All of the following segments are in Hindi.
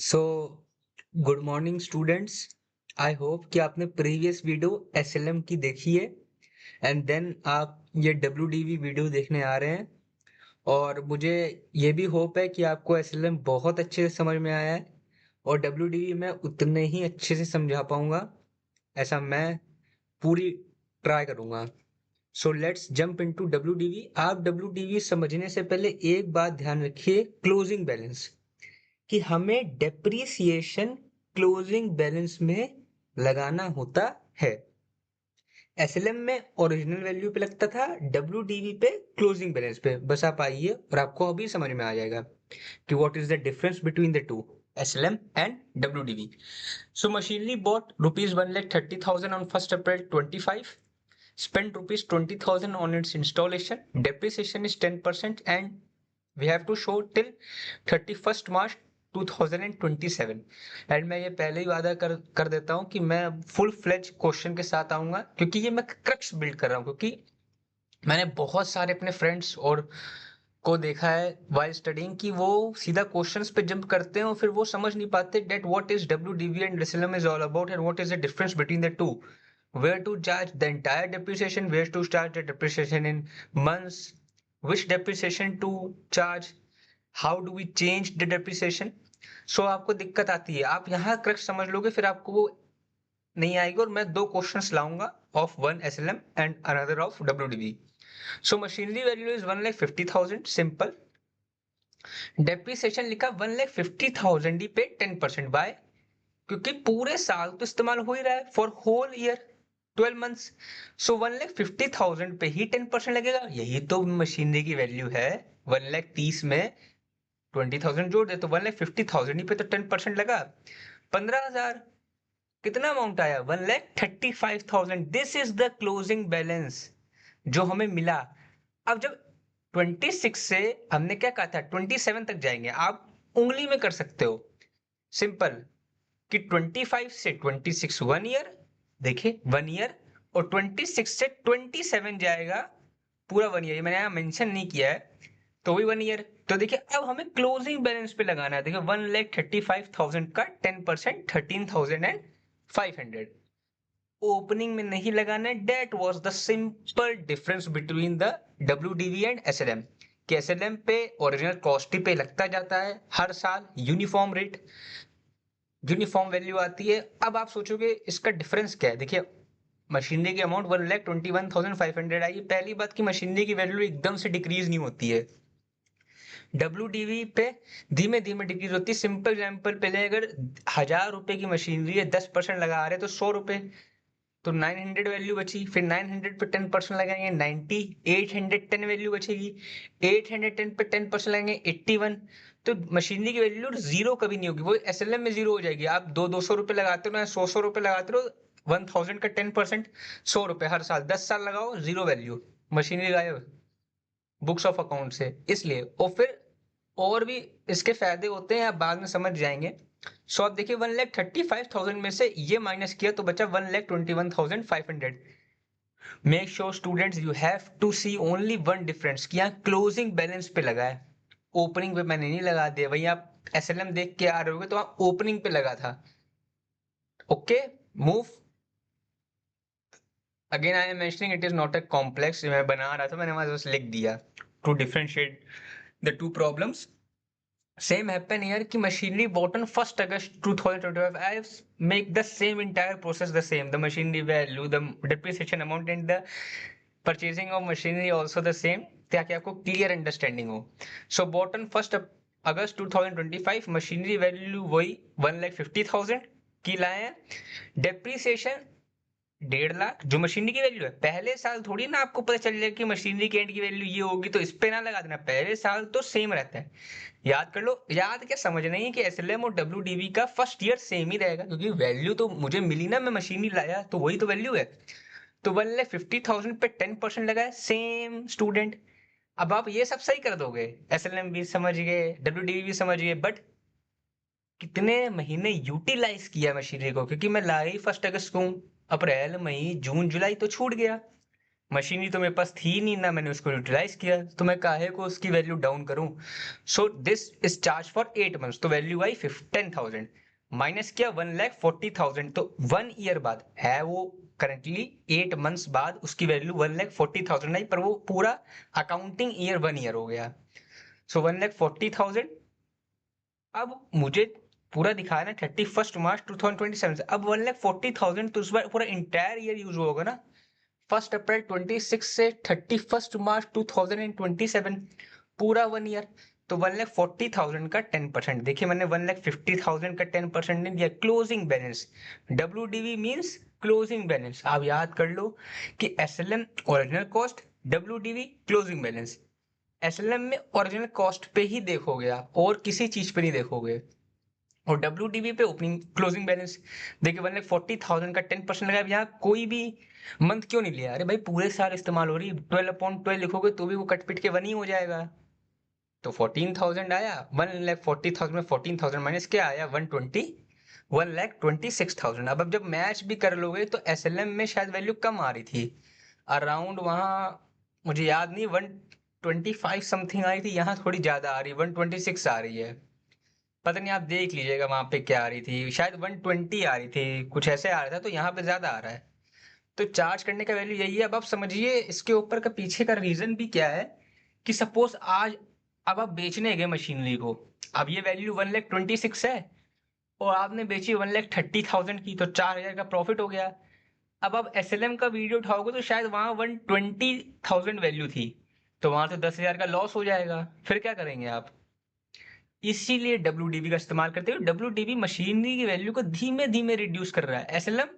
So good morning students. I hope कि आपने प्रीवियस वीडियो एसएलएम की देखी है एंड देन आप ये डब्ल्यूडीवी वीडियो देखने आ रहे हैं। और मुझे ये भी होप है कि आपको एसएलएम बहुत अच्छे से समझ में आया है और डब्ल्यूडीवी मैं उतने ही अच्छे से समझा पाऊंगा, ऐसा मैं पूरी ट्राई करूंगा। So let's jump into WDV. आप डब्ल्यूडीवी समझने से पहले एक बात ध्यान रखिए, क्लोजिंग बैलेंस, कि हमें डेप्रिसिएशन क्लोजिंग बैलेंस में लगाना होता है। एसएलएम में ओरिजिनल वैल्यू पे लगता था, डब्ल्यूडीवी पे क्लोजिंग बैलेंस पे। बस आप आइए और आपको अभी समझ में आ जाएगा कि what is the difference between the two, SLM and WDV. So machinery bought rupees 1,30,000 on 1st April 25, spent rupees 20,000 on its installation, depreciation is 10% and we have to show till 31st March 2027। And मैं ये पहले ही वादा कर देता हूँ कि मैं फुल फ्लेज क्वेश्चन के साथ आऊंगा, क्योंकि ये मैं क्रक्स बिल्ड कर रहा हूँ, क्योंकि मैंने बहुत सारे अपने फ्रेंड्स और को देखा है वाइल स्टडिंग कि वो सीधा क्वेश्चंस पे जंप करते हैं और फिर वो समझ नहीं पाते that what is WDV and SLM is all about and what is the difference between the two, where to charge the entire depreciation, where to charge the depreciation in months, which depreciation to charge, how do we change the depreciation। सो आपको दिक्कत आती है, आप यहाँ क्रक्स समझ लोगे फिर आपको वो नहीं आएगी। और मैं दो क्वेश्चंस लाऊंगा, of one SLM and another of WDV. So machinery value is 1,50,000, simple. Depreciation लिखा 1,50,000 ही पे 10% बाय, क्योंकि पूरे साल तो इस्तेमाल हो ही रहा है, फॉर होल ईयर 12 मंथ्स। सो 1,50,000 पे ही 10% लगेगा, यही तो मशीनरी की वैल्यू है। 1,30,000 में 20,000 जोड़ दे तो 1,50,000 ही पे तो 10% लगा। 15,000 कितना अमाउंट आया, 1,35,000। This is the closing balance जो हमें मिला। अब जब 26 से हमने क्या कहा था 27 तक जाएंगे, आप उंगली में कर सकते हो, सिंपल, कि 25 से 26 वन ईयर, देखिए वन ईयर, और 26 से 27 जाएगा पूरा वन ईयर, मैंने यहाँ मेंशन नहीं किया है, तो वही वन ईयर। तो देखिए अब हमें क्लोजिंग बैलेंस पे लगाना है। देखिए 1,35,000 का 10% 13,500, ओपनिंग में नहीं लगाना है। That was the simple difference between the W and SLM, कि एसएलएम पे ओरिजिनल कॉस्ट पे लगता जाता है हर साल यूनिफॉर्म रेट, यूनिफॉर्म वैल्यू आती है। अब आप सोचोगे इसका डिफरेंस क्या है। देखिए मशीनरी की अमाउंट 1,21,500 आई। पहली बात की मशीनरी की वैल्यू एकदम से डिक्रीज नहीं होती है, डब्ल्यूडीवी पे धीमे धीमे डिक्रीज होती है। सिंपल एग्जांपल, पहले अगर 1,000 रुपए की मशीनरी है 10% लगा रहे तो 100 रुपए, तो 900 वैल्यू बची। फिर 900 पे 10% लगाएंगे 90, 810 वैल्यू बचेगी। 810 पे 10% लगाएंगे 81। तो मशीनरी की वैल्यू जीरो कभी नहीं होगी, वो एसएलएम में जीरो हो जाएगी। आप दो 200 रुपए लगाते हो ना, 100 रुपए लगाते हो, 1,000 का 10% 100 रुपए हर साल, 10 साल लगाओ, जीरो वैल्यू, मशीनरी गायब बुक्स ऑफ अकाउंट से। इसलिए और फिर और भी इसके फायदे होते हैं, आप बाद में समझ जाएंगे। सो आप देखिए 1,35,000 में से ये माइनस किया तो बचा 1,21,500। Make sure students you have to see only one difference, कि यहाँ क्लोजिंग बैलेंस पे लगा है, ओपनिंग पे मैंने नहीं लगा दिया। वही आप एसएलएम देख के आ रहे होगे तो वहां ओपनिंग पे लगा था। Okay, move. Again I am mentioning it is not a complex, मैं बना रहा था, मैंने वहां बस लिख दिया to differentiate the two problems. Same happen here कि machinery bought on 1st August 2025, I make the same entire process the same, the machinery value, the depreciation amount and the purchasing of machinery also the same, ताकि आपको क्लियर अंडरस्टैंडिंग हो। सो bought on 1st August 2025, machinery value वही 1,50,000 की लाए हैं। डेप्रीसिएशन 1,50,000 जो मशीनरी की वैल्यू है। पहले साल थोड़ी ना आपको पता चल जाएगा कि मशीनरी के एंड की वैल्यू ये होगी, तो इस पे ना लगा देना, पहले साल तो सेम रहता है। याद कर लो, याद क्या समझना ही है कि एसएलएम और डब्ल्यूडीवी का फर्स्ट ईयर सेम ही रहेगा, क्योंकि वैल्यू तो मुझे मिली ना, मैं मशीनरी लाया तो वही तो वैल्यू है। तो 1,50,000 पे 10% लगाए, सेम स्टूडेंट। अब आप ये सब सही कर दोगे, एसएलएम भी समझ गए, डब्ल्यूडीवी भी समझ गए, बट कितने महीने यूटिलाइज किया मशीनरी को, क्योंकि मैं लाई 1st अगस्त को, अप्रैल मई जून जुलाई तो छूट गया। मशीनरी तो मेरे पास थी नहीं, ना मैंने उसको यूटिलाइज किया, तो मैं काहे को उसकी वैल्यू डाउन करूं। So this is charge for 8 months, तो वैल्यू आई 10,000, माइनस किया 1,40,000, तो 1 ईयर बाद है वो, करंटली 8 मंथ्स बाद उसकी वैल्यू 1,40,000 आई, पर वो पूरा अकाउंटिंग ईयर 1 ईयर हो गया। सो 1,40,000, अब मुझे पूरा दिखाया ना 31 मार्च 2027 से, अब 1,40,000 तो उस बार पूरा इंटायर ईयर यूज होगा ना, 1 अप्रैल 26 से 31 मार्च 2027, पूरा 1 ईयर। तो 1,40,000 का 10%, देखिए मैंने 1,50,000 का 10% नहीं दिया, closing balance, WDV means closing balance. आप याद कर लो कि SLM original cost, WDV closing balance. SLM में ओरिजिनल कॉस्ट पे ही देखोगे आप, और किसी चीज पे नहीं देखोगे, और WDV पे ओपनिंग क्लोजिंग बैलेंस। देखिए 1,40,000 का 10% लगा, यहाँ कोई भी मंथ क्यों नहीं लिया, अरे भाई पूरे साल इस्तेमाल हो रही, 12/12 लिखोगे तो भी वो कट पिट के 1 ही हो जाएगा। तो 14,000 आया, 1,40,000 में 14,000 माइनस क्या आया, 1,26,000। अब जब मैच भी कर लोगे तो SLM में शायद वैल्यू कम आ रही थी, अराउंड वहाँ, मुझे याद नहीं, 125 समथिंग आई थी, यहाँ थोड़ी ज्यादा आ रही है, 126 आ रही है, पता नहीं, आप देख लीजिएगा वहां पे क्या आ रही थी, शायद 120 आ रही थी, कुछ ऐसे आ रहा था, तो यहाँ पे ज्यादा आ रहा है। तो चार्ज करने का वैल्यू यही है। अब आप समझिए इसके ऊपर का पीछे का रीजन भी क्या है, कि सपोज आज, अब आप बेचने गए मशीनरी को, अब ये वैल्यू 1,26,000 है, और आपने बेची 1,30,000 की, तो 4,000 का प्रॉफिट हो गया। अब आप SLM का वीडियो उठाओगे तो शायद वहां 120,000 वैल्यू थी, तो वहां तो 10,000 का लॉस हो जाएगा, फिर क्या करेंगे आप। इसीलिए WDV का इस्तेमाल करते हुए, WDV मशीनरी की वैल्यू को धीमे धीमे रिड्यूस कर रहा है, SLM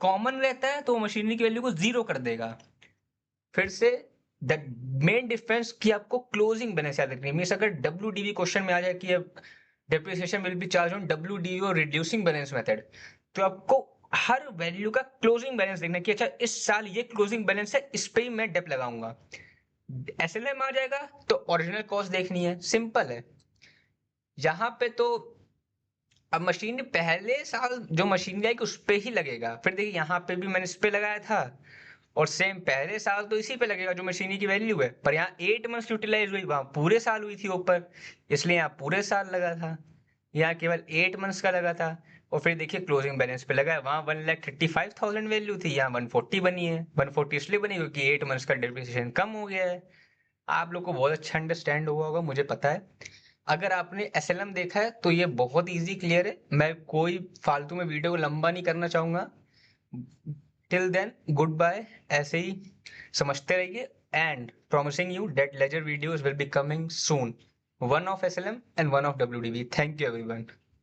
कॉमन रहता है तो वो मशीनरी की वैल्यू को जीरो कर देगा। फिर से द मेन डिफरेंस कि आपको क्लोजिंग बैलेंस याद रखनी है, मींस अगर WDV क्वेश्चन में आ जाए कि depreciation will be charge on WDV और रिड्यूसिंग बैलेंस मेथड, तो आपको हर वैल्यू का क्लोजिंग बैलेंस देखना कि अच्छा इस साल ये क्लोजिंग बैलेंस है, इस पे ही मैं डेप लगाऊंगा। SLM आ जाएगा तो ओरिजिनल कॉस्ट देखनी है, सिंपल है। यहाँ पे तो अब मशीन पहले साल जो मशीन आएगी उस पे ही लगेगा, फिर देखिए यहाँ पे भी मैंने इस पे लगाया था, और सेम पहले साल तो इसी पे लगेगा जो मशीनरी की वैल्यू है, पर यहाँ 8 मंथ्स यूटिलाइज हुई, वहां पूरे साल हुई थी ऊपर, इसलिए यहाँ पूरे साल लगा था, यहाँ केवल 8 मंथ्स का लगा था। और फिर देखिए क्लोजिंग बैलेंस पे लगा है, वहां 1,35,000 वैल्यू थी, यहाँ 140 बनी है, 140 इसलिए बनी क्योंकि 8 मंथ्स का डेप्रिसिएशन कम हो गया है। आप लोग को बहुत अच्छा अंडरस्टैंड हुआ होगा, मुझे पता है। अगर आपने SLM देखा है तो ये बहुत इजी क्लियर है, मैं कोई फालतू में वीडियो को लंबा नहीं करना चाहूंगा। टिल देन गुड बाय, ऐसे ही समझते रहिए, and promising you that ledger videos will be coming soon, one of SLM and one of WDV. Thank you everyone.